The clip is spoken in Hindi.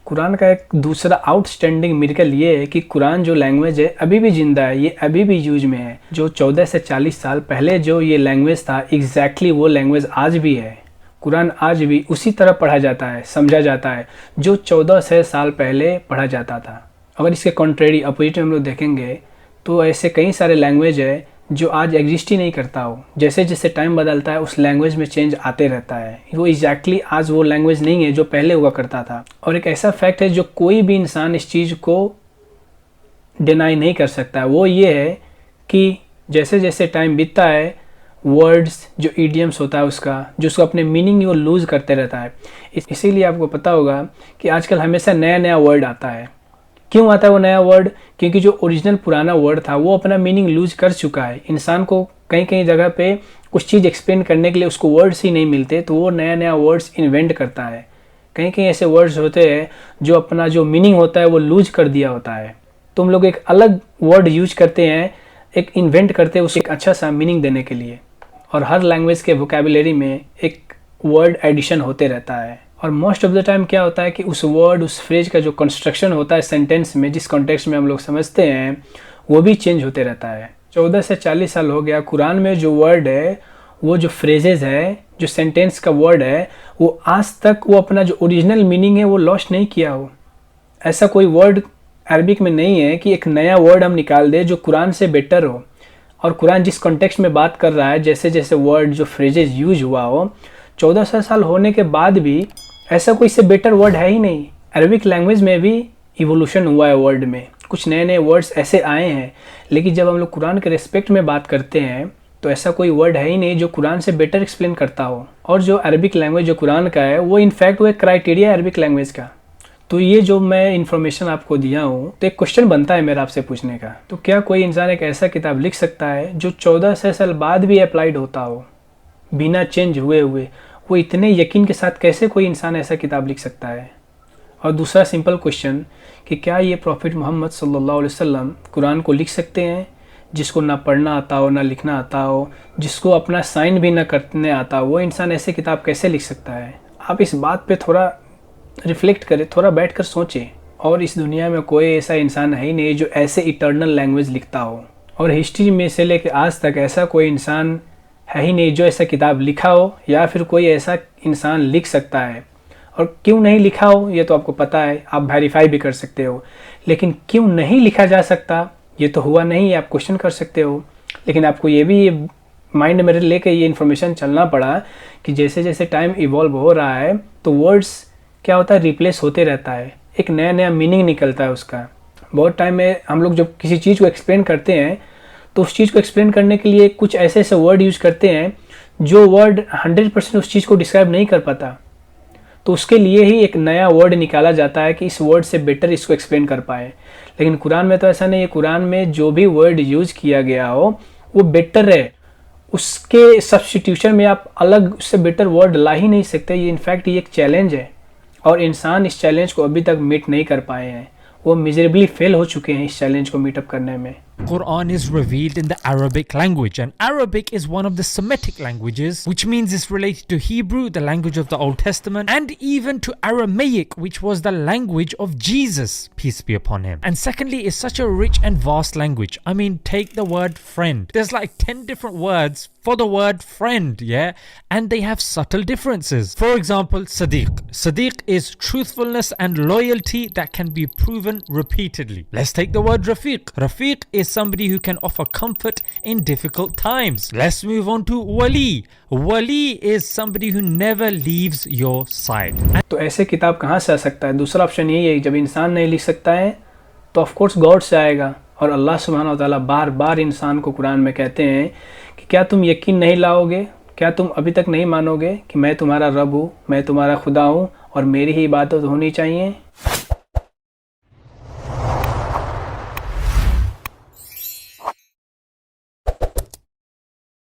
कुरान का एक दूसरा आउटस्टैंडिंग मिरेकल ये है कि कुरान जो लैंग्वेज है अभी भी ज़िंदा है, ये अभी भी यूज में है। जो 14 से 40 साल पहले जो ये लैंग्वेज था एग्जैक्टली वो लैंग्वेज आज भी है। कुरान आज भी उसी तरह पढ़ा जाता है, समझा जाता है जो 14 से साल पहले पढ़ा जाता था। अगर इसके कॉन्ट्रेरी अपोजिट में हम लोग देखेंगे तो ऐसे कई सारे लैंग्वेज है जो आज एग्जिस्ट ही नहीं करता हो। जैसे जैसे टाइम बदलता है उस लैंग्वेज में चेंज आते रहता है। वो एग्जैक्टली आज वो लैंग्वेज नहीं है जो पहले हुआ करता था। और एक ऐसा फैक्ट है जो कोई भी इंसान इस चीज़ को डिनाई नहीं कर सकता है, वो ये है कि जैसे जैसे टाइम बीतता है वर्ड्स जो ईडियम्स होता है उसका अपने मीनिंग वो लूज़ करते रहता है। इसीलिए आपको पता होगा कि आजकल हमेशा नया नया वर्ड आता है। क्यों आता है वो नया वर्ड? क्योंकि जो ओरिजिनल पुराना वर्ड था वो अपना मीनिंग लूज कर चुका है। इंसान को कहीं कहीं जगह पे कुछ चीज़ एक्सप्लेन करने के लिए उसको वर्ड्स ही नहीं मिलते, तो वो नया नया वर्ड्स इन्वेंट करता है। कहीं कहीं ऐसे वर्ड्स होते हैं जो अपना जो मीनिंग होता है वो लूज कर दिया होता है। तो हम लोग एक अलग वर्ड यूज करते हैं, एक इन्वेंट करते हैं उसे एक अच्छा सा मीनिंग देने के लिए। और हर लैंग्वेज के वोकेबुलरी में एक वर्ड एडिशन होते रहता है। और मोस्ट ऑफ द टाइम क्या होता है कि उस वर्ड उस फ्रेज का जो कंस्ट्रक्शन होता है सेंटेंस में, जिस कॉन्टेक्स्ट में हम लोग समझते हैं, वो भी चेंज होते रहता है। 14 से 40 साल हो गया, कुरान में जो वर्ड है, वो जो फ्रेजेज है, जो सेंटेंस का वर्ड है, वो आज तक वो अपना जो ओरिजिनल मीनिंग है वो लॉस्ट नहीं किया हो। ऐसा कोई वर्ड अरबिक में नहीं है कि एक नया वर्ड हम निकाल दे जो कुरान से बेटर हो। और कुरान जिस कॉन्टेक्स्ट में बात कर रहा है, जैसे जैसे वर्ड जो फ्रेजेज यूज हुआ हो, 1400 साल होने के बाद भी ऐसा कोई से बेटर वर्ड है ही नहीं। अरबिक लैंग्वेज में भी इवोल्यूशन हुआ है वर्ड में, कुछ नए नए वर्ड्स ऐसे आए हैं। लेकिन जब हम लोग कुरान के रिस्पेक्ट में बात करते हैं तो ऐसा कोई वर्ड है ही नहीं जो कुरान से बेटर एक्सप्लेन करता हो। और जो अरबिक लैंग्वेज जो कुरान का है वो इनफैक्ट वो एक क्राइटेरिया है अरबिक लैंग्वेज का। तो ये जो मैं इन्फॉर्मेशन आपको दिया हूँ, तो एक क्वेश्चन बनता है मेरा आपसे पूछने का, तो क्या कोई इंसान एक ऐसा किताब लिख सकता है जो 1400 साल बाद भी अप्लाइड होता हो, बिना चेंज हुए हुए? वो इतने यकीन के साथ कैसे कोई इंसान ऐसा किताब लिख सकता है? और दूसरा सिंपल क्वेश्चन कि क्या ये प्रॉफिट मोहम्मद सल्लल्लाहु अलैहि वसल्लम कुरान को लिख सकते हैं, जिसको ना पढ़ना आता हो ना लिखना आता हो, जिसको अपना साइन भी ना करने आता हो, वो इंसान ऐसे किताब कैसे लिख सकता है? आप इस बात पे थोड़ा रिफ्लेक्ट करें, थोड़ा बैठ कर सोचें। और इस दुनिया में कोई ऐसा इंसान है ही नहीं जो ऐसे इटर्नल लैंग्वेज लिखता हो। और हिस्ट्री में से लेकर आज तक ऐसा कोई इंसान है ही नहीं जो ऐसा किताब लिखा हो, या फिर कोई ऐसा इंसान लिख सकता है। और क्यों नहीं लिखा हो ये तो आपको पता है, आप वेरीफाई भी कर सकते हो। लेकिन क्यों नहीं लिखा जा सकता ये तो हुआ नहीं, आप क्वेश्चन कर सकते हो। लेकिन आपको ये भी माइंड में लेके ये इन्फॉर्मेशन चलना पड़ा कि जैसे जैसे टाइम इवॉल्व हो रहा है तो वर्ड्स क्या होता है, रिप्लेस होते रहता है, एक नया नया मीनिंग निकलता है उसका। बहुत टाइम में हम लोग जब किसी चीज़ को एक्सप्लेन करते हैं तो उस चीज़ को एक्सप्लेन करने के लिए कुछ ऐसे ऐसे वर्ड यूज़ करते हैं जो वर्ड 100% उस चीज़ को डिस्क्राइब नहीं कर पाता। तो उसके लिए ही एक नया वर्ड निकाला जाता है कि इस वर्ड से बेटर इसको एक्सप्लेन कर पाए। लेकिन कुरान में तो ऐसा नहीं है। कुरान में जो भी वर्ड यूज़ किया गया हो वो बेटर है, उसके सब्स्टिट्यूशन में आप अलग उससे बेटर वर्ड ला ही नहीं सकते। ये इनफैक्ट ये एक चैलेंज है और इंसान इस चैलेंज को अभी तक मीट नहीं कर पाए हैं। वो मिजरेबली फेल हो चुके हैं इस चैलेंज को मीटअप करने में। Quran is revealed in the Arabic language, and Arabic is one of the Semitic languages, which means it's related to Hebrew, the language of the Old Testament, and even to Aramaic, which was the language of Jesus, peace be upon him. And secondly, it's such a rich and vast language. I mean, take the word friend. There's like 10 different words for the word friend, yeah? And they have subtle differences. For example, Sadiq. Sadiq is truthfulness and loyalty that can be proven repeatedly. Let's take the word Rafiq. Rafiq is somebody who can offer comfort in difficult times. Let's move on to Wali. Wali is somebody who never leaves your side. तो ऐसे किताब कहाँ से आ सकता है? दूसरा ऑप्शन यही है, जब इंसान नहीं लिख सकता है तो ऑफ कोर्स गॉड से आएगा। और अल्लाह सुब्हानहू व तआला बार बार इंसान को कुरान में कहते हैं कि क्या तुम यकीन नहीं लाओगे, क्या तुम अभी तक नहीं मानोगे कि मैं तुम्हारा रब हूँ, मैं तुम्हारा खुदा हूँ और मेरी ही इबादत होनी चाहिए।